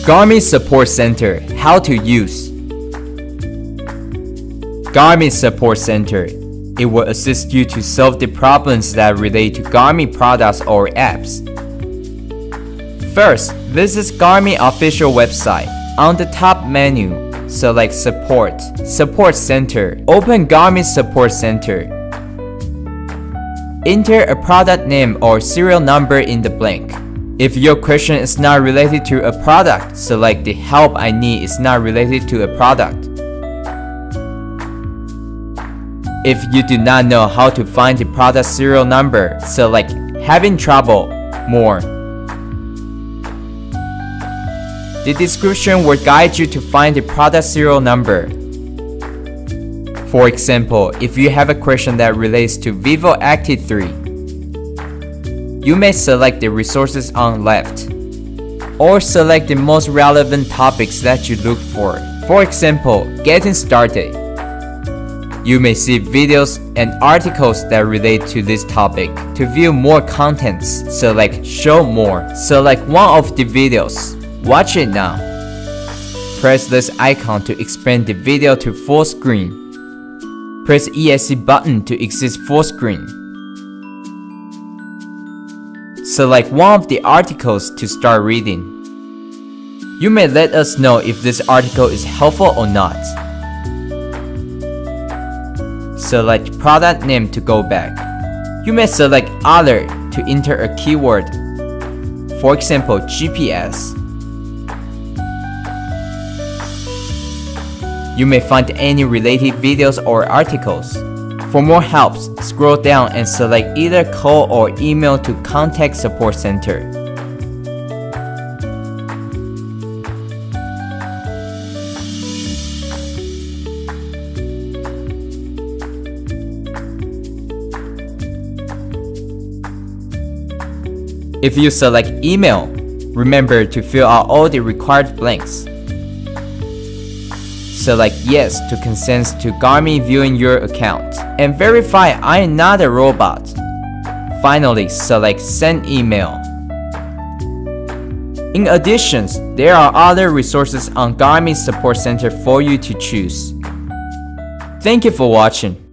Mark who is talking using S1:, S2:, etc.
S1: Garmin Support Center. How to use. Garmin Support Center. It will assist you to solve the problems that relate to Garmin products or apps. First, this is Garmin official website. On the top menu, select Support Center. Open Garmin Support Center. Enter a product name or serial number in the blank. If your question is not related to a product, select the help I need is not related to a product. If you do not know how to find the product serial number, select having trouble, more. The description will guide you to find the product serial number. For example, if you have a question that relates to Vivo Active 3, you may select the resources on left, or select the most relevant topics that you look for. For example, getting started. You may see videos and articles that relate to this topic. To view more contents, select Show More. Select one of the videos. Watch it now. Press this icon to expand the video to full screen. Press ESC button to exit full screen. Select one of the articles to start reading. You may let us know if this article is helpful or not. Select product name to go back. You may select Other to enter a keyword. For example, GPS. You may find any related videos or articles. For more help, scroll down and select either call or email to Contact Support Center. If you select email, remember to fill out all the required blanks. Select yes to consent to Garmin viewing your account, and verify I am not a robot. Finally, select send email. In addition, there are other resources on Garmin Support Center for you to choose. Thank you for watching.